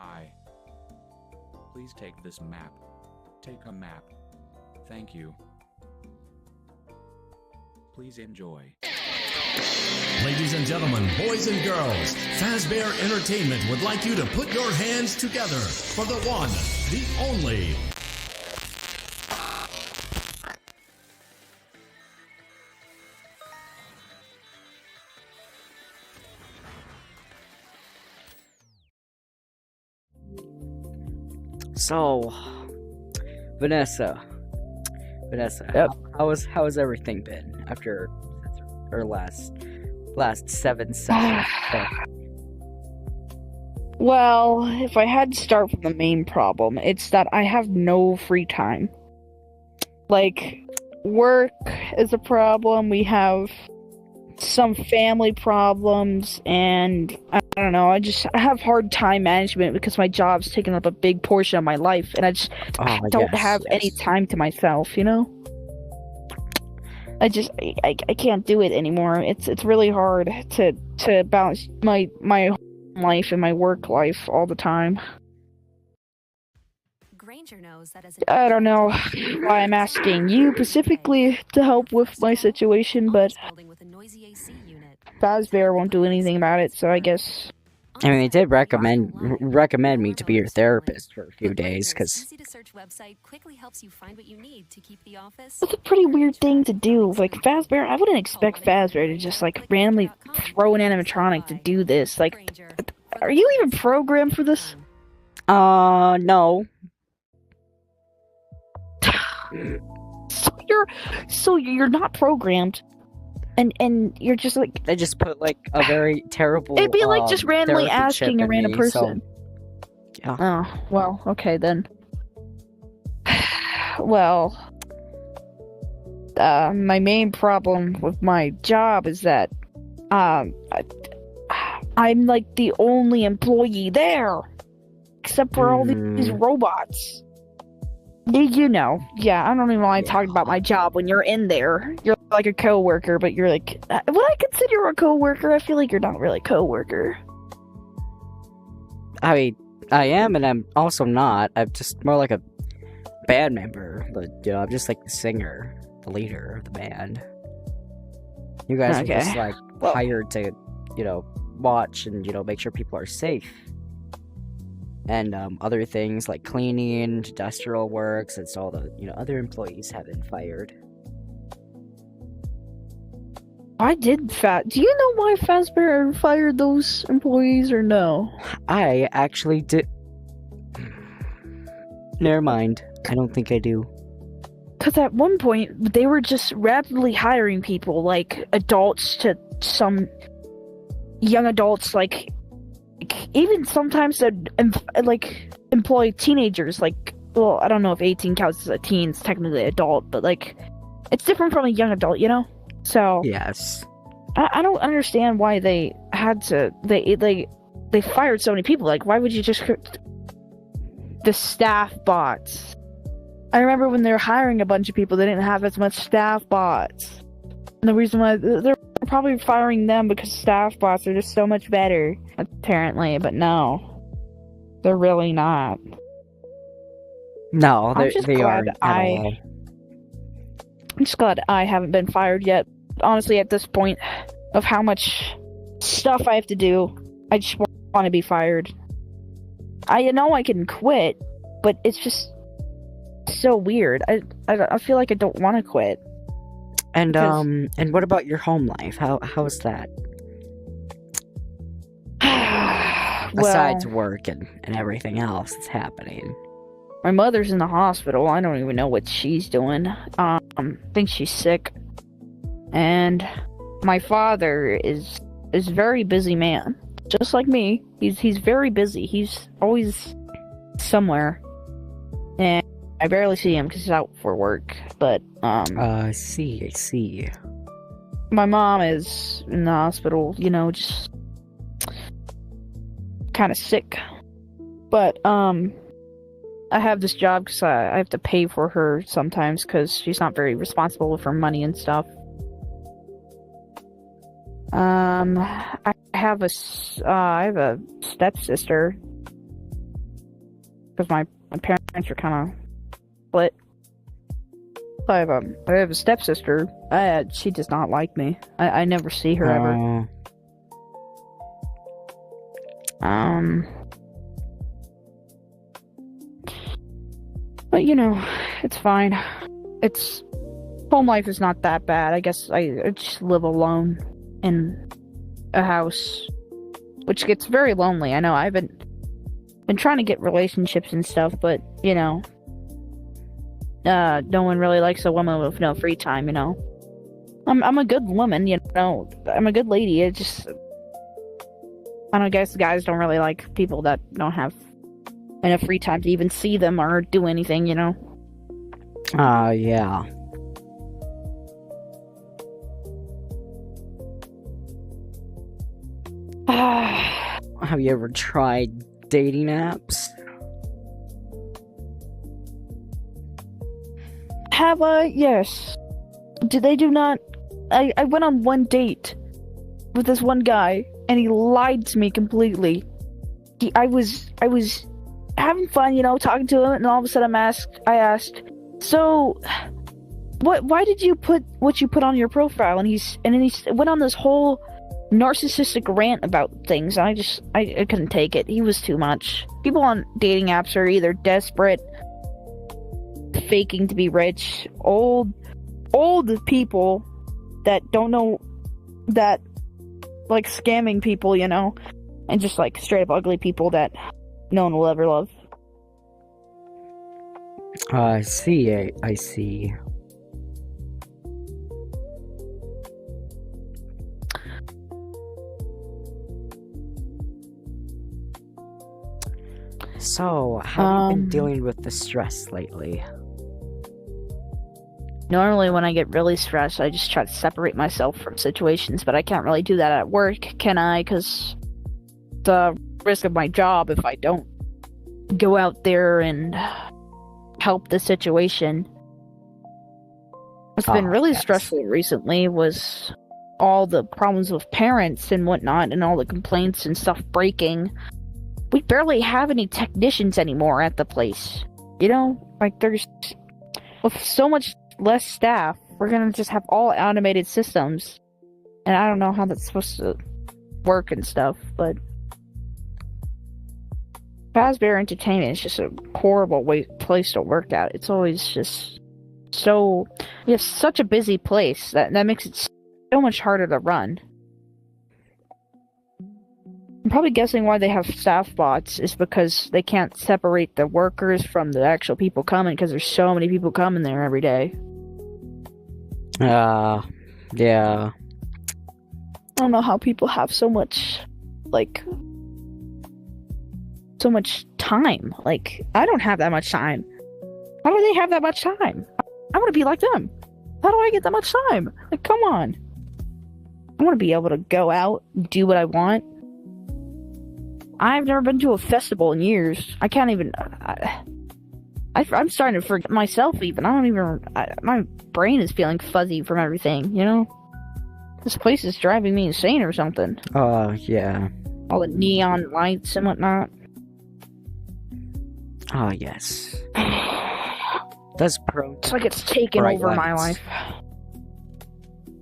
Hi. Please take this map. Take a map. Thank you. Please enjoy. Ladies and gentlemen, boys and girls, Fazbear Entertainment would like you to put your hands together for the one, the only. So, Vanessa, Yep. how has everything been after our last 7 sessions? Well, if I had to start from the main problem, it's that I have no free time. Like, work is a problem, we have some family problems, and I don't know, I have hard time management because my job's taking up a big portion of my life, and I don't have any time to myself, you know? I can't do it anymore. It's really hard to balance my home life and my work life all the time. I don't know why I'm asking you specifically to help with my situation, but Fazbear won't do anything about it, so I guess... I mean, they did recommend me to be your therapist for a few days, because... It's a pretty weird thing to do. Like, Fazbear, I wouldn't expect Fazbear to just, like, randomly throw an animatronic to do this. Like, are you even programmed for this? No. So you're not programmed, and you're just like... They just put, like, a very terrible, it'd be like just randomly therapy asking chip a in random me, person. So, yeah. Oh, well, okay then. Well, my main problem with my job is that, I'm like the only employee there, except for all these robots. You know, yeah, I don't even want to talk about my job when you're in there. You're like a coworker, but you're like, would I consider you a coworker? I feel like you're not really a coworker. I mean, I am, and I'm also not. I'm just more like a band member, but, you know, I'm just like the singer, the leader of the band. You guys are just, like, hired to, you know, watch and, you know, make sure people are safe. And other things like cleaning, industrial work, since all the, you know, other employees have been fired. Do you know why Fazbear fired those employees, or no? I actually did. Never mind. I don't think I do. Because at one point, they were just rapidly hiring people, like adults to some young adults, like even sometimes they'd employ teenagers, like, well, I don't know if 18 counts as a teen, it's technically adult, but, like, it's different from a young adult, you know? So... Yes. I don't understand why they had to... They fired so many people. Like, why would you just... The staff bots. I remember when they were hiring a bunch of people, they didn't have as much staff bots. And the reason why... They're probably firing them because staff bots are just so much better, apparently, but no. They're really not. No, they aren't at all. I'm just glad I haven't been fired yet. Honestly, at this point of how much stuff I have to do, I just want to be fired. I know I can quit, but it's just so weird. I feel like I don't want to quit. And what about your home life? How is that? Besides work and everything else that's happening. My mother's in the hospital. I don't even know what she's doing. I think she's sick. And my father is a very busy man. Just like me. He's very busy. He's always somewhere. And I barely see him because he's out for work. But, I see. My mom is in the hospital, you know, just kind of sick. But, I have this job because I have to pay for her sometimes because she's not very responsible with her money and stuff. I have a stepsister because my parents are kind of split. I have a stepsister. She does not like me. I never see her ever. But you know, it's fine. Home life is not that bad. I guess I just live alone in a house, which gets very lonely. I know I've been trying to get relationships and stuff, but you know, no one really likes a woman with no free time. You know, I'm a good woman. You know, I'm a good lady. I don't guess guys don't really like people that don't have enough free time to even see them or do anything. You know. Yeah. Have you ever tried dating apps? Have I? Yes. They do not. I went on one date with this one guy, and he lied to me completely. I was having fun, you know, talking to him, and all of a sudden I asked, so, why did you put what you put on your profile? And then he went on this whole narcissistic rant about things. I couldn't take it. He was too much. People on dating apps are either desperate, faking to be rich, old people that don't know, that like scamming people, you know, and just like straight up ugly people that no one will ever love. I see. So, how have you been dealing with the stress lately? Normally when I get really stressed, I just try to separate myself from situations, but I can't really do that at work, can I? Because the risk of my job if I don't go out there and help the situation. What's been really stressful recently was all the problems with parents and whatnot, and all the complaints and stuff breaking. We barely have any technicians anymore at the place. You know, like there's, with so much less staff, we're gonna just have all automated systems, and I don't know how that's supposed to work and stuff. But Fazbear Entertainment is just a horrible place to work at. It's always just so, we have such a busy place that makes it so much harder to run. I'm probably guessing why they have staff bots is because they can't separate the workers from the actual people coming, because there's so many people coming there every day. Yeah. I don't know how people have so much, like, so much time. Like, I don't have that much time. How do they have that much time? I want to be like them. How do I get that much time? Like, come on. I want to be able to go out, do what I want. I've never been to a festival in years. I can't even... I'm starting to forget myself even. I don't even... my brain is feeling fuzzy from everything, you know? This place is driving me insane or something. Yeah. All the neon lights and whatnot. Oh, yes. That's It's like it's taken over my life.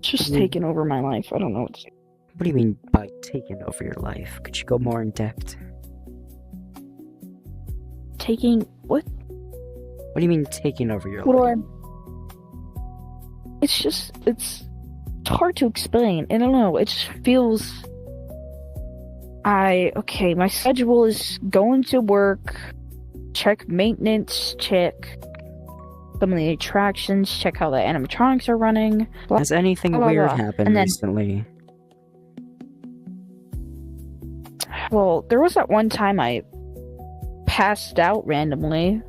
It's just taken over my life. I don't know what to say. What do you mean by taking over your life? Could you go more in depth? Taking... what? What do you mean taking over your life? It's just... It's hard to explain. I don't know. It just feels... Okay, my schedule is going to work, check maintenance, check some of the attractions, check how the animatronics are running. Has anything weird happened recently? Well, there was that one time I passed out randomly,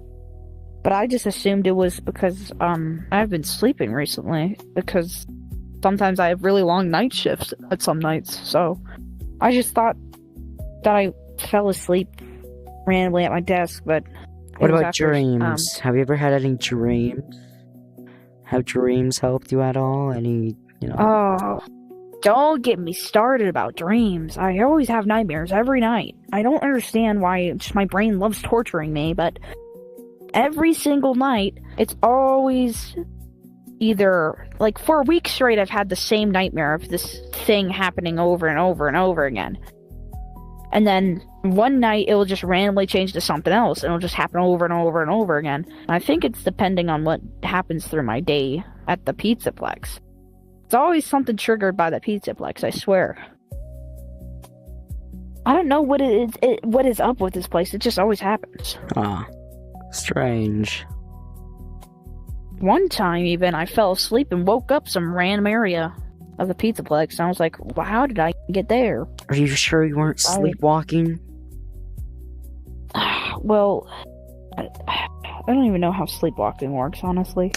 but I just assumed it was because, I've been sleeping recently, because sometimes I have really long night shifts at some nights, so I just thought that I fell asleep randomly at my desk, but... What about dreams? Have you ever had any dreams? Have dreams helped you at all? Any, you know... Don't get me started about dreams. I always have nightmares every night. I don't understand why just my brain loves torturing me, but every single night, it's always either, like, for a week straight, I've had the same nightmare of this thing happening over and over and over again. And then one night, it will just randomly change to something else, and it'll just happen over and over and over again. And I think it's depending on what happens through my day at the Pizzaplex. It's always something triggered by the Pizzaplex, I swear. I don't know what what is up with this place. It just always happens. Strange. One time, even, I fell asleep and woke up some random area of the Pizzaplex, and I was like, well, how did I get there? Are you sure you weren't sleepwalking? Well, I don't even know how sleepwalking works, honestly.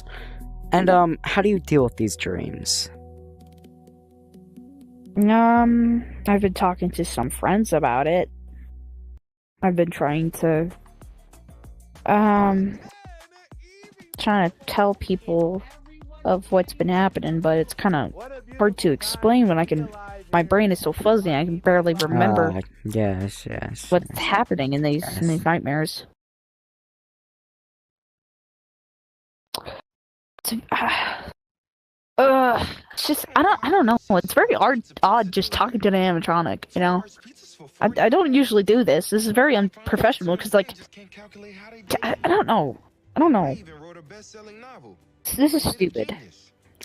And, how do you deal with these dreams? I've been talking to some friends about it. I've been trying to, trying to tell people of what's been happening, but it's kind of hard to explain when my brain is so fuzzy, I can barely remember yes, what's happening in these nightmares. It's just, I don't know. It's very odd just talking to an animatronic, you know? I don't usually do this. This is very unprofessional, because, like, I don't know. This is stupid.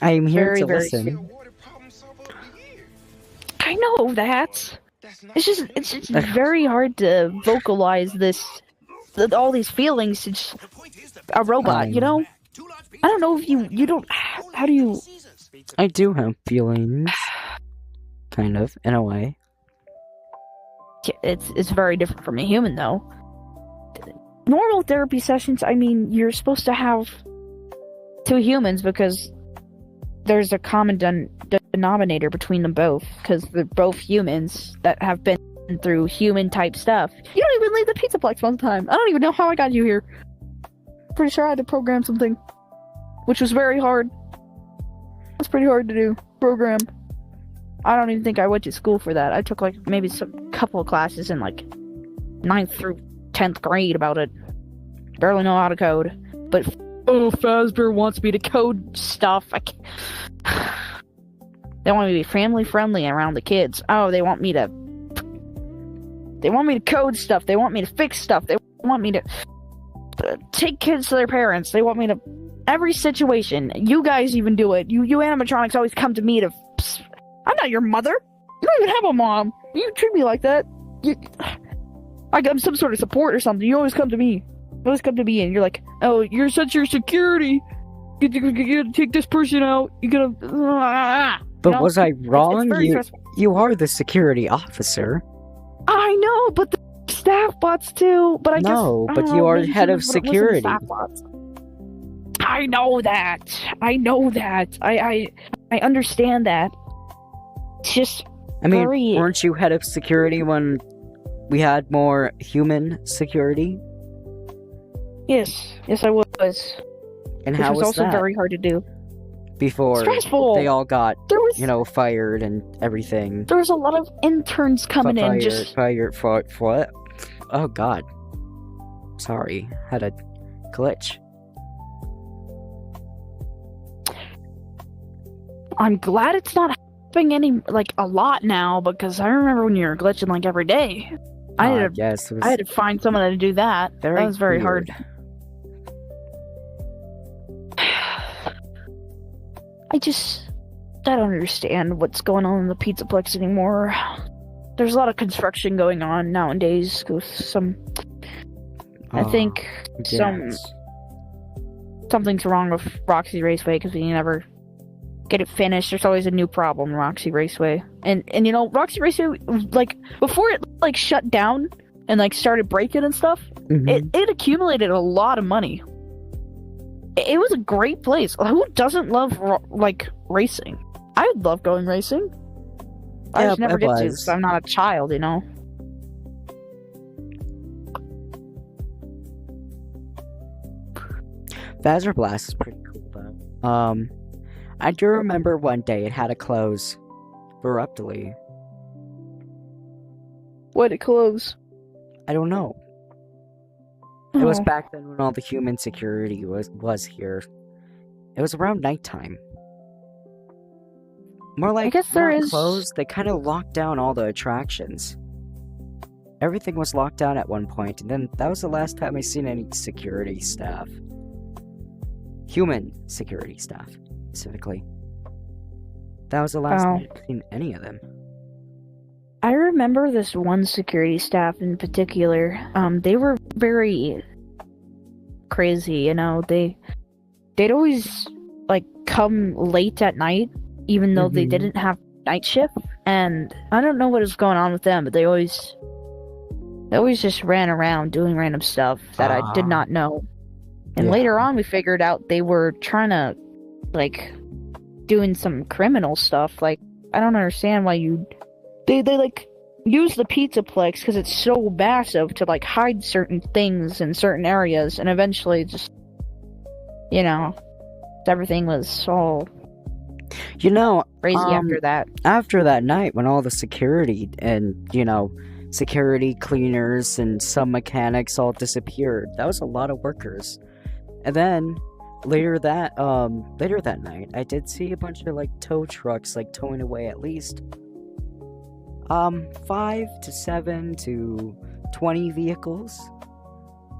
I am here to listen. Stupid. I know that. It's just very hard to vocalize all these feelings to just a robot, you know? I don't know if you don't, how do you... I do have feelings. Kind of, in a way. It's very different from a human, though. Normal therapy sessions, I mean, you're supposed to have two humans because there's a common denominator between them both, because they're both humans that have been through human-type stuff. You don't even leave the Pizzaplex one time. I don't even know how I got you here. Pretty sure I had to program something, which was very hard. It's pretty hard to do. Program. I don't even think I went to school for that. I took, like, maybe some couple of classes in, like, 9th through 10th grade about it. Barely know how to code. But, Fazbear wants me to code stuff. They want me to be family-friendly around the kids. Oh, they want me to code stuff. They want me to fix stuff. They want me to take kids to their parents. They want me to... Every situation. You guys even do it. You animatronics always come to me to... I'm not your mother. You don't even have a mom. You treat me like that. I'm some sort of support or something. You always come to me. You always come to me and you're like, oh, you're such your security. You gotta take this person out. You gotta... But was I wrong? You are the security officer. I know, but the staff bots too. But No, but you are head of security. I know that. I understand that. It's just... I mean, weren't you head of security when we had more human security? Yes, I was. And how was also that? Very hard to do. Before Stressful. They all got, fired and everything. There was a lot of interns coming in. Fired for what? Oh God. Sorry, had a glitch. I'm glad it's not happening a lot now, because I remember when you were glitching like every day. I had to find someone to do that. That was very hard. I don't understand what's going on in the Pizzaplex anymore. There's a lot of construction going on nowadays. I think something's wrong with Roxy Raceway, because we never get it finished. There's always a new problem in Roxy Raceway. And you know, Roxy Raceway, before it shut down and started breaking and stuff, it accumulated a lot of money. It was a great place. Who doesn't love racing? I would love going racing. I just never get to, because I'm not a child, you know. Fazbear Blast is pretty cool though. I do remember one day it had to close abruptly. Why'd it close? I don't know. It was Oh. back then when all the human security was here. It was around nighttime. More like, I guess there not is- closed, they kind of locked down all the attractions. Everything was locked down at one point, and then that was the last time I seen any security staff. Human security staff, specifically. That was the last Wow. time I'd seen any of them. I remember this one security staff in particular. They were very crazy, you know. They'd always like come late at night, even though they Mhm. didn't have night shift. And I don't know what was going on with them, but they always just ran around doing random stuff that I did Ah. not know. And Yeah. later on, we figured out they were trying to like doing some criminal stuff. Like I don't understand why they like use the pizzaplex because it's so massive to like hide certain things in certain areas, and eventually just everything was all You know, crazy after that. after that night when all the security and, security cleaners and some mechanics all disappeared, that was a lot of workers. And then later that night, I did see a bunch of like tow trucks like towing away at least 5 to 7 to 20 vehicles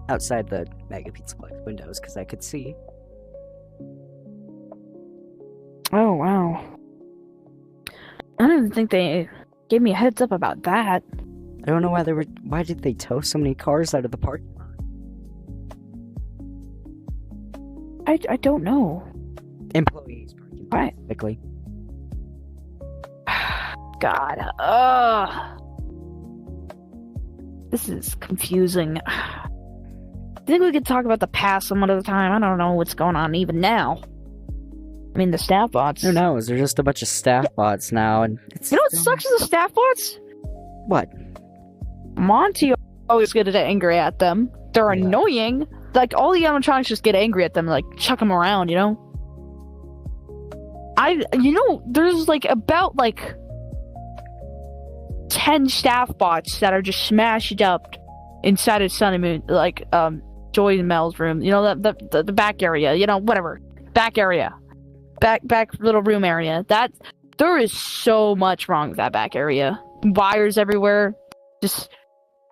outside the Mega Pizzaplex windows because I could see. Oh wow! I don't even think they gave me a heads up about that. I don't know why did they tow so many cars out of the parking lot? I don't know. Employees parking lot, Why? specifically. God, this is confusing. I think we could talk about the past some other time. I don't know what's going on even now. I mean, the staff bots. Who knows? They're just a bunch of staff bots now, and it's You know what sucks is the staff bots? what? Monty always get angry at them. They're Yeah. annoying. Like, all the animatronics just get angry at them, like, chuck them around, you know? There's, like, about, like, 10 staff bots that are just smashed up inside of Sunny Moon, like, Joy and Mel's room. You know, the back area, whatever. Back area. Back little room area. There is so much wrong with that back area. Wires everywhere. Just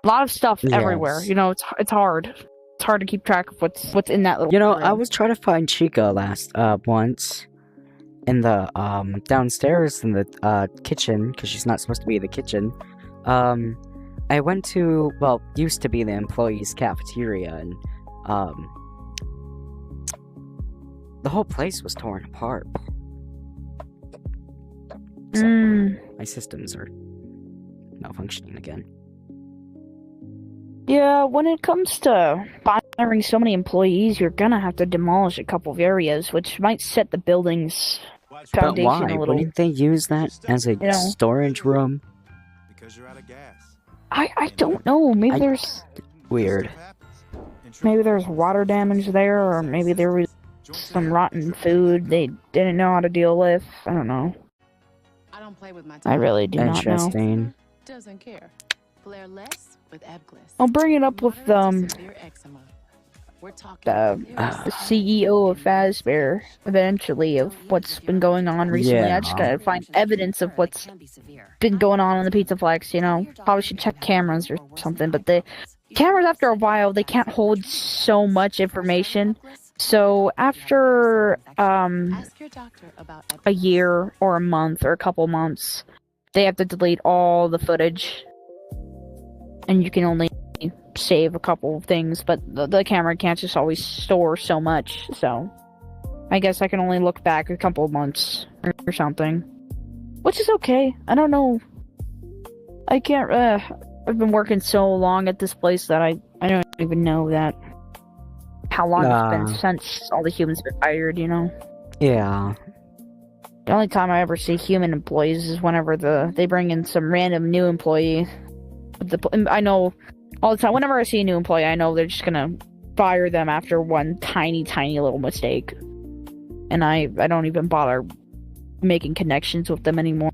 a lot of stuff everywhere. Yes. It's hard. It's hard to keep track of what's in that little room. I was trying to find Chica once in the downstairs in the kitchen because she's not supposed to be in the kitchen. I went to used to be the employees' cafeteria, and the whole place was torn apart. So, my systems are malfunctioning again. Yeah, when it comes to firing so many employees, you're gonna have to demolish a couple of areas, which might set the building's But foundation why? a little. Wouldn't they use that as a storage room? Because you're out of gas. I don't know. Maybe I- there's Weird. water damage there, or maybe there was some rotten food they didn't know how to deal with. I don't know. I don't play with my I really do not know. Interesting. Doesn't care. Flare less with Ebglyss. I'll bring it up with Moderate to severe eczema. We're talking the CEO of Fazbear eventually of what's been going on recently. I just gotta find evidence of what's been going on in the Pizzaplex, Probably should check cameras or something, but the cameras after a while, they can't hold so much information. So after Ask your doctor about a year or a month or a couple months, they have to delete all the footage. And you can only save a couple of things, but the camera can't just always store so much, so I guess I can only look back a couple of months or something. Which is okay. I don't know. I can't, I've been working so long at this place that I don't even know that how long it's been since all the humans been fired, Yeah. The only time I ever see human employees is whenever they bring in some random new employee. I know all the time, whenever I see a new employee, I know they're just gonna fire them after one tiny little mistake. And I don't even bother making connections with them anymore.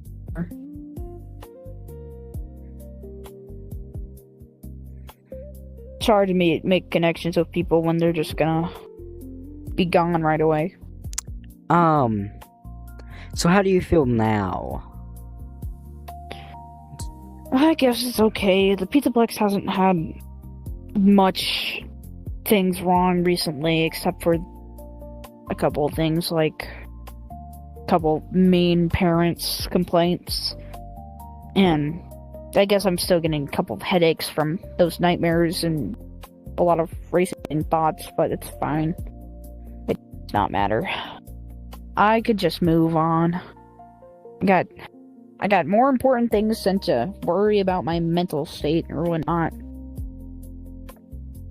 hard to make connections with people when they're just gonna be gone right away. So how do you feel now? I guess it's okay. The Pizzaplex hasn't had much things wrong recently, except for a couple of things, like a couple main parents' complaints. And I guess I'm still getting a couple of headaches from those nightmares and a lot of racing thoughts, but it's fine. It does not matter. I could just move on. I got more important things than to worry about my mental state or whatnot.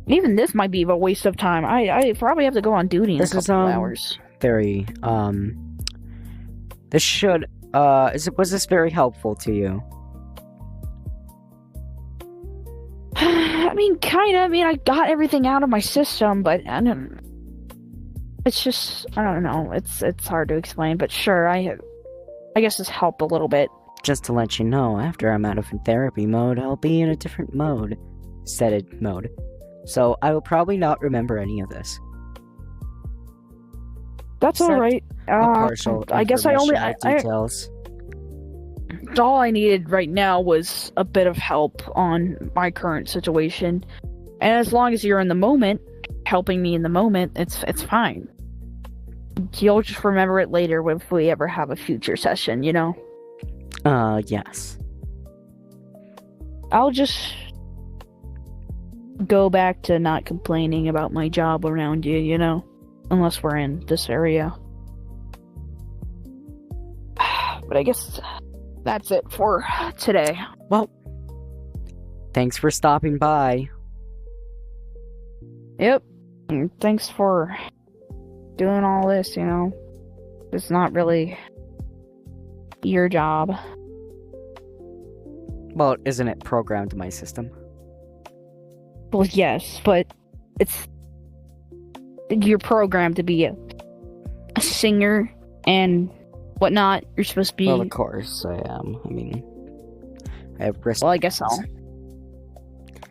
Even this might be a waste of time. I probably have to go on duty in a couple of hours. Very, this should, was this very helpful to you? I mean, kinda. I mean, I got everything out of my system, but it's just, I don't know. It's hard to explain, but sure, I guess this helped a little bit. Just to let you know, after I'm out of therapy mode, I'll be in a different mode. Setted mode. So I will probably not remember any of this. That's alright. I guess I only... details. All I needed right now was a bit of help on my current situation. And as long as you're in the moment, helping me in the moment, it's fine. You'll just remember it later if we ever have a future session, you know? Yes. I'll just go back to not complaining about my job around you, you know? Unless we're in this area. But I guess that's it for today. Well, thanks for stopping by. Yep. And thanks for doing all this, you know? It's not really your job. Well, isn't it programmed in my system? Well, yes, but you're programmed to be a singer and whatnot. You're supposed to be... Well, of course I am. I mean, I have risk. Well, I guess so.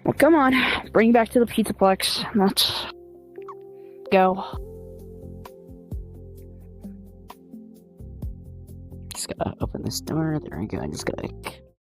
Well, come on. Bring me back to the Pizzaplex. Let's go. Just gotta open this door. There we go. I just gotta